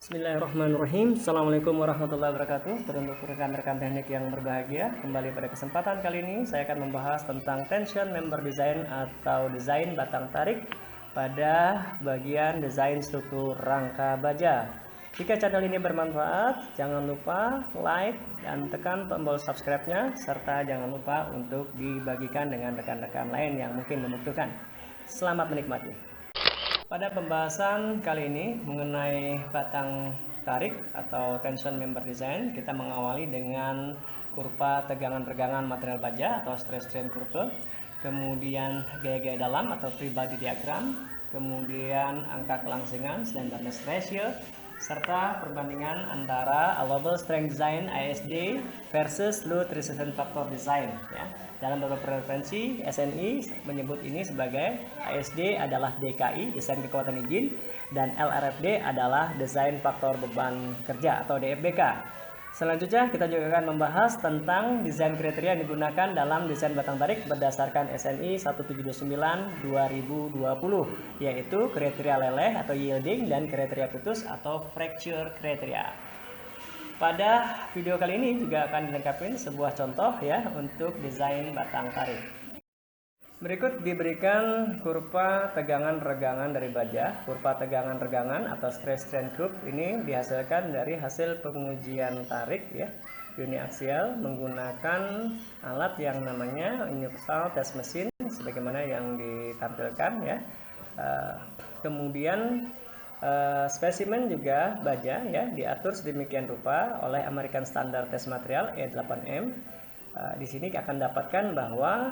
Bismillahirrahmanirrahim. Assalamualaikum warahmatullahi wabarakatuh. Untuk rekan-rekan teknik yang berbahagia, kembali pada kesempatan kali ini saya akan membahas tentang tension member design atau desain batang tarik pada bagian desain struktur rangka baja. Jika channel ini bermanfaat, jangan lupa like dan tekan tombol subscribe-nya, serta jangan lupa untuk dibagikan dengan rekan-rekan lain yang mungkin membutuhkan. Selamat menikmati. Pada pembahasan kali ini mengenai batang tarik atau tension member design, kita mengawali dengan kurva tegangan-regangan material baja atau stress strain curve, kemudian gaya-gaya dalam atau free body diagram, kemudian angka kelangsingan slenderness ratio, serta perbandingan antara allowable strength design ASD versus load resistance factor design ya. Dalam beberapa referensi SNI menyebut ini sebagai ASD adalah DKI desain kekuatan izin dan LRFD adalah desain faktor beban kerja atau DFBK. Selanjutnya kita juga akan membahas tentang desain kriteria yang digunakan dalam desain batang tarik berdasarkan SNI 1779-2020, yaitu kriteria leleh atau yielding dan kriteria putus atau fracture kriteria. Pada video kali ini juga akan dilengkapi sebuah contoh ya untuk desain batang tarik. Berikut diberikan kurva tegangan-regangan dari baja. Kurva tegangan-regangan atau stress strain curve ini dihasilkan dari hasil pengujian tarik ya uniaksial menggunakan alat yang namanya universal test machine sebagaimana yang ditampilkan ya. Kemudian spesimen juga baja ya diatur sedemikian rupa oleh American Standard Test Material E8M. Di sini akan dapatkan bahwa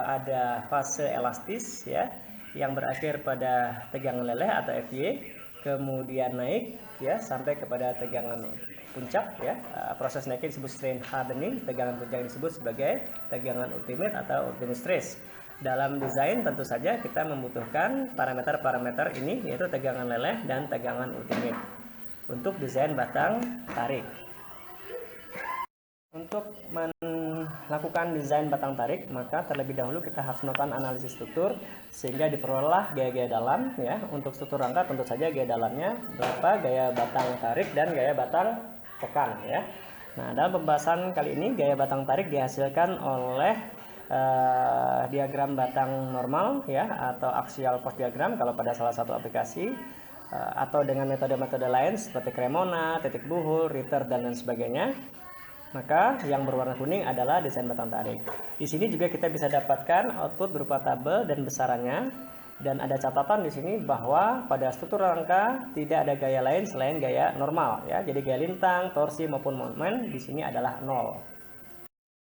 ada fase elastis ya yang berakhir pada tegangan leleh atau FY, kemudian naik ya sampai kepada tegangan puncak ya. Proses naiknya disebut strain hardening, tegangan puncak disebut sebagai tegangan ultimate atau ultimate stress. Dalam desain tentu saja kita membutuhkan parameter-parameter ini yaitu tegangan leleh dan tegangan ultimate untuk desain batang tarik. Untuk melakukan desain batang tarik, maka terlebih dahulu kita harus melakukan analisis struktur sehingga diperoleh gaya-gaya dalam ya. Untuk struktur rangka tentu saja gaya dalamnya berapa gaya batang tarik dan gaya batang tekan ya. Nah, dalam pembahasan kali ini gaya batang tarik dihasilkan oleh diagram batang normal ya atau axial force diagram kalau pada salah satu aplikasi atau dengan metode-metode lain seperti Cremona, titik buhul, Ritter dan lain sebagainya. Maka yang berwarna kuning adalah desain batang tarik. Di sini juga kita bisa dapatkan output berupa tabel dan besarannya. Dan ada catatan di sini bahwa pada struktur rangka tidak ada gaya lain selain gaya normal ya. Jadi gaya lintang, torsi maupun momen di sini adalah 0.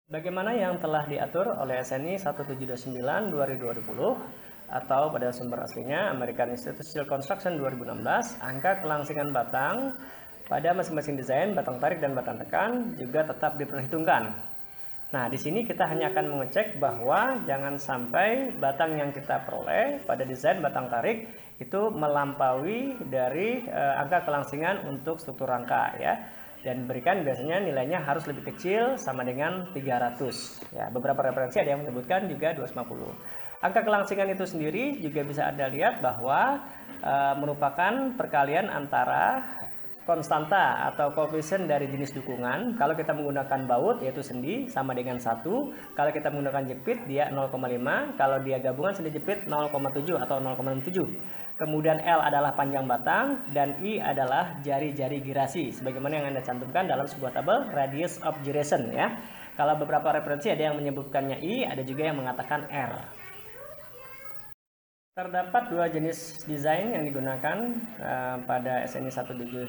Bagaimana yang telah diatur oleh SNI 1779-2020 atau pada sumber aslinya American Institute of Steel Construction 2016, angka kelangsingan batang pada masing-masing desain batang tarik dan batang tekan juga tetap diperhitungkan. Nah, di sini kita hanya akan mengecek bahwa jangan sampai batang yang kita peroleh pada desain batang tarik itu melampaui dari angka kelangsingan untuk struktur rangka ya. Dan berikan biasanya nilainya harus lebih kecil sama dengan 300 ya. Beberapa referensi ada yang menyebutkan juga 250. Angka kelangsingan itu sendiri juga bisa Anda lihat bahwa merupakan perkalian antara konstanta atau koefisien dari jenis dukungan. Kalau kita menggunakan baut yaitu sendi sama dengan 1. Kalau kita menggunakan jepit dia 0,5. Kalau dia gabungan sendi jepit 0,7 atau 0,67. Kemudian L adalah panjang batang dan I adalah jari-jari girasi sebagaimana yang Anda cantumkan dalam sebuah tabel radius of gyration ya. Kalau beberapa referensi ada yang menyebutkannya I, ada juga yang mengatakan R. Terdapat dua jenis desain yang digunakan pada SNI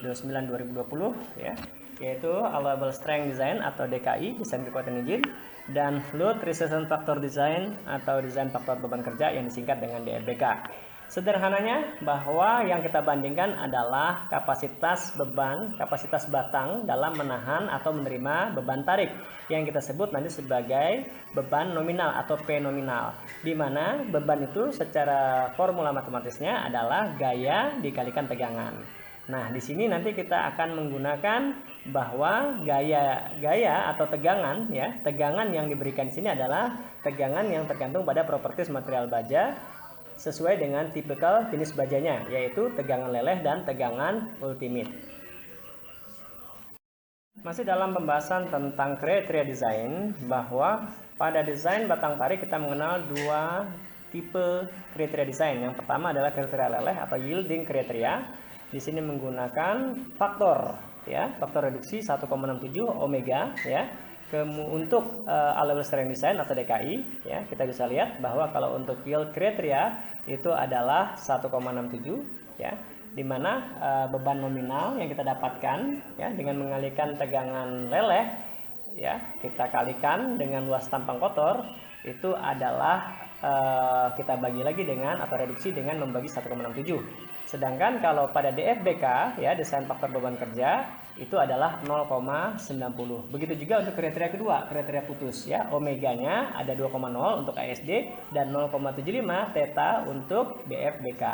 1729-2020 ya, yaitu allowable strength design atau DKI desain kekuatan izin dan load resistance factor design atau desain faktor beban kerja yang disingkat dengan DFBK. Sederhananya bahwa yang kita bandingkan adalah kapasitas beban, kapasitas batang dalam menahan atau menerima beban tarik yang kita sebut nanti sebagai beban nominal atau P nominal, di mana beban itu secara formula matematisnya adalah gaya dikalikan tegangan. Nah, di sini nanti kita akan menggunakan bahwa gaya atau tegangan ya, tegangan yang diberikan di sini adalah tegangan yang tergantung pada properties material baja sesuai dengan tipikal jenis bajanya, yaitu tegangan leleh dan tegangan ultimate. Masih dalam pembahasan tentang kriteria desain, bahwa pada desain batang tarik kita mengenal dua tipe kriteria desain. Yang pertama adalah kriteria leleh atau yielding kriteria. Di sini menggunakan faktor faktor reduksi 1,67 omega ya. Untuk allowable strength design atau DKI ya, kita bisa lihat bahwa kalau untuk yield kriteria itu adalah 1,67 ya, di mana beban nominal yang kita dapatkan ya dengan mengalihkan tegangan leleh ya, kita kalikan dengan luas tampang kotor, itu adalah kita bagi lagi dengan atau reduksi dengan membagi 1,67. Sedangkan kalau pada DFBK ya, desain faktor beban kerja, itu adalah 0,90. Begitu juga untuk kriteria kedua, kriteria putus ya, omeganya ada 2,0 untuk ASD dan 0,75 theta untuk DFBK.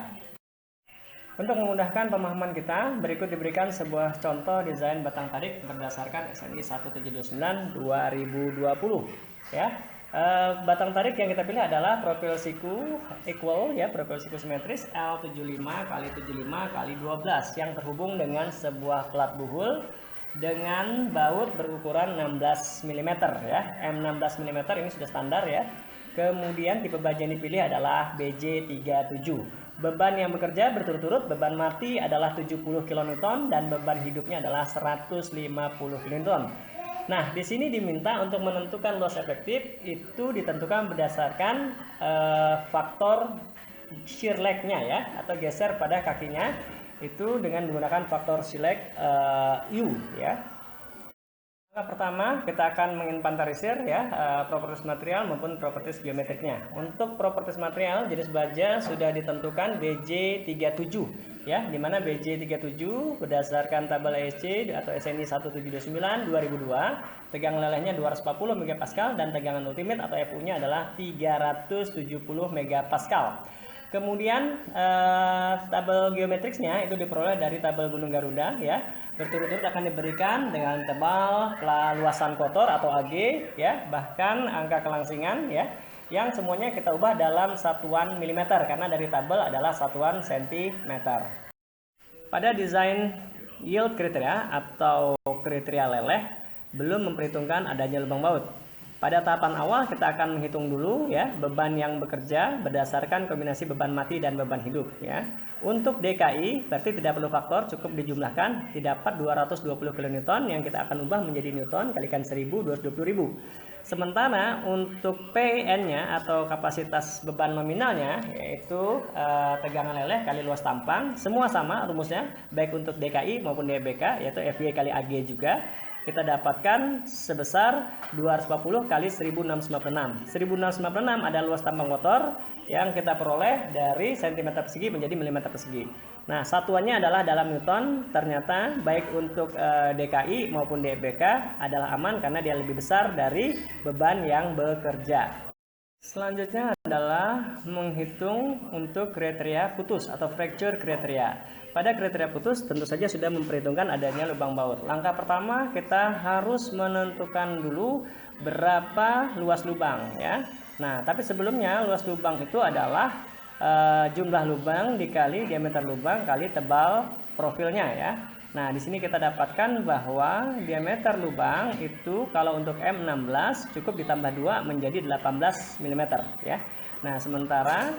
Untuk memudahkan pemahaman kita, berikut diberikan sebuah contoh desain batang tarik berdasarkan SNI 1729 2020 ya. Batang tarik yang kita pilih adalah profil siku equal ya, profil siku simetris L75 x 75 x 12 yang terhubung dengan sebuah plat buhul dengan baut berukuran 16 mm ya. M16 mm ini sudah standar ya. Kemudian tipe baja yang dipilih adalah BJ37. Beban yang bekerja berturut-turut, beban mati adalah 70 kN dan beban hidupnya adalah 150 kN. Nah, di sini diminta untuk menentukan loss efektif itu ditentukan berdasarkan faktor shear leg-nya ya, atau geser pada kakinya itu dengan menggunakan faktor shear leg U ya. Pertama, kita akan menginventarisir ya properties material maupun properties geometriknya. Untuk properties material, jenis baja sudah ditentukan BJ37 ya, di mana BJ37 berdasarkan tabel ESC atau SNI 1729 2002, tegangan lelehnya 240 MPa dan tegangan ultimate atau FU-nya adalah 370 MPa. Kemudian tabel geometrisnya itu diperoleh dari tabel Gunung Garuda ya. Berturut-turut akan diberikan dengan tebal, luasan kotor atau AG ya, bahkan angka kelangsingan ya, yang semuanya kita ubah dalam satuan milimeter karena dari tabel adalah satuan sentimeter. Pada desain yield kriteria atau kriteria leleh belum memperhitungkan adanya lubang baut. Pada tahapan awal kita akan menghitung dulu ya beban yang bekerja berdasarkan kombinasi beban mati dan beban hidup ya. Untuk DKI berarti tidak perlu faktor, cukup dijumlahkan, didapat 220 kN yang kita akan ubah menjadi newton kalikan 1000 220.000. Sementara untuk PN-nya atau kapasitas beban nominalnya yaitu tegangan leleh kali luas tampang, semua sama rumusnya baik untuk DKI maupun DBK yaitu FY kali AG juga. Kita dapatkan sebesar 240 kali 1696. 1696 adalah luas tampang kotor yang kita peroleh dari cm persegi menjadi mm persegi. Nah, satuannya adalah dalam newton. Ternyata baik untuk DKI maupun DBK adalah aman karena dia lebih besar dari beban yang bekerja. Selanjutnya adalah menghitung untuk kriteria putus atau fracture kriteria. Pada kriteria putus tentu saja sudah memperhitungkan adanya lubang baut. Langkah pertama kita harus menentukan dulu berapa luas lubang ya. Nah, tapi sebelumnya luas lubang itu adalah jumlah lubang dikali diameter lubang kali tebal profilnya ya. Nah, di sini kita dapatkan bahwa diameter lubang itu kalau untuk M16 cukup ditambah 2 menjadi 18 mm ya. Nah, sementara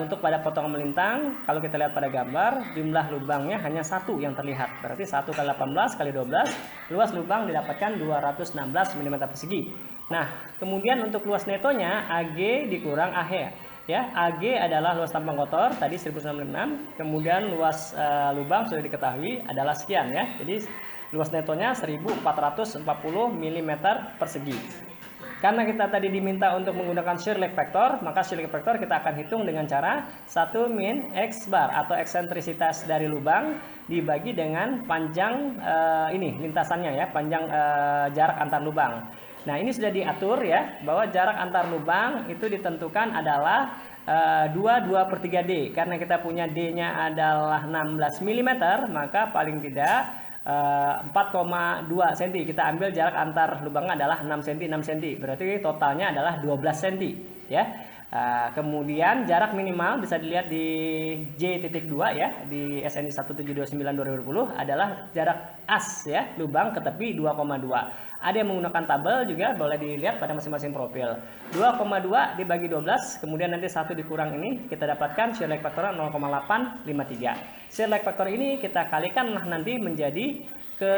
untuk pada potongan melintang kalau kita lihat pada gambar jumlah lubangnya hanya satu yang terlihat. Berarti 1 kali 18 kali 12 luas lubang didapatkan 216 mm persegi. Nah, kemudian untuk luas netonya AG dikurang AH. Ya, AG adalah luas tampang kotor tadi 1996, kemudian luas lubang sudah diketahui adalah sekian ya. Jadi luas netonya 1440 mm persegi. Karena kita tadi diminta untuk menggunakan shear leg factor, maka shear leg factor kita akan hitung dengan cara 1 min X bar atau eksentrisitas dari lubang dibagi dengan panjang lintasannya ya, panjang jarak antar lubang. Nah, ini sudah diatur ya, bahwa jarak antar lubang itu ditentukan adalah 2/3D. Karena kita punya D-nya adalah 16 mm, maka paling tidak 4,2 cm. Kita ambil jarak antar lubangnya adalah 6 cm 6 cm. Berarti totalnya adalah 12 cm ya. Kemudian jarak minimal bisa dilihat di J.2 ya, di SNI 1729-2020 adalah jarak as ya, lubang ke tepi 2,2. Ada yang menggunakan tabel juga, boleh dilihat pada masing-masing profil. 2,2 dibagi 12, kemudian nanti 1 dikurang ini kita dapatkan shear lag faktor 0,853. Shear lag faktor ini kita kalikan nanti menjadi ke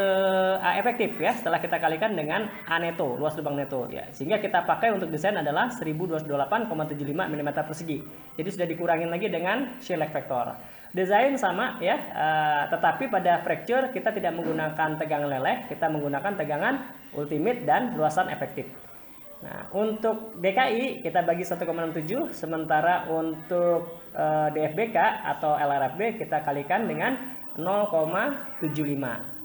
A efektif ya, setelah kita kalikan dengan A neto, luas lubang neto ya, sehingga kita pakai untuk desain adalah 1228,75 mm persegi. Jadi sudah dikurangin lagi dengan shear lag factor. Desain sama ya, tetapi pada fracture kita tidak menggunakan tegangan leleh, kita menggunakan tegangan ultimate dan luasan efektif. Nah, untuk DKI kita bagi 1,67, sementara untuk DFBK atau LRFB kita kalikan dengan 0,75.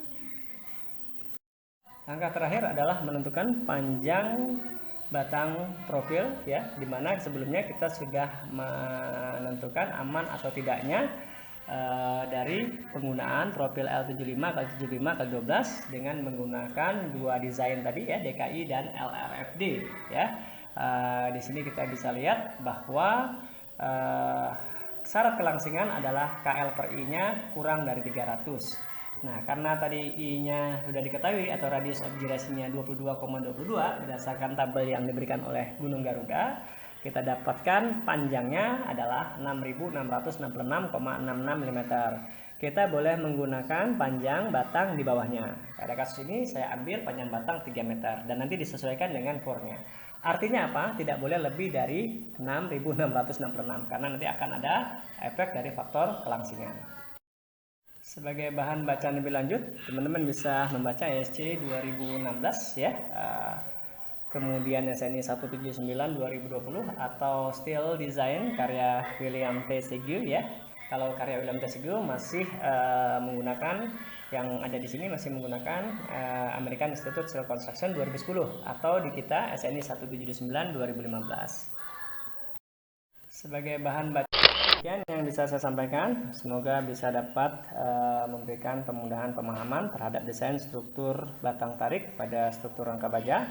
Langkah terakhir adalah menentukan panjang batang profil ya, dimana sebelumnya kita sudah menentukan aman atau tidaknya dari penggunaan profil L75x75x12 dengan menggunakan dua desain tadi ya, DKI dan LRFD ya. Di sini kita bisa lihat bahwa syarat kelangsingan adalah KL per I-nya kurang dari 300. Nah, karena tadi I-nya sudah diketahui atau radius of girasinya 22,22 berdasarkan tabel yang diberikan oleh Gunung Garuda, kita dapatkan panjangnya adalah 6.666,66 mm. Kita boleh menggunakan panjang batang di bawahnya. Pada kasus ini saya ambil panjang batang 3 meter dan nanti disesuaikan dengan core-nya. Artinya apa? Tidak boleh lebih dari 6.666 karena nanti akan ada efek dari faktor kelangsingan. Sebagai bahan bacaan lebih lanjut, teman-teman bisa membaca ESC 2016 ya, kemudian SNI 179-2020 atau Steel Design karya William T. Segue ya. Kalau karya William T. Segue masih menggunakan, yang ada di sini masih menggunakan American Institute Steel Construction 2010 atau di kita SNI 179-2015. Sebagai bahan bacaan yang bisa saya sampaikan, semoga bisa dapat memberikan pemudahan pemahaman terhadap desain struktur batang tarik pada struktur rangka baja.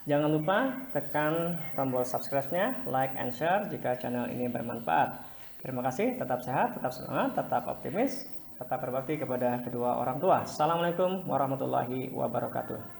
Jangan lupa tekan tombol subscribe-nya, like and share jika channel ini bermanfaat. Terima kasih, tetap sehat, tetap semangat, tetap optimis, tetap berbakti kepada kedua orang tua. Assalamualaikum warahmatullahi wabarakatuh.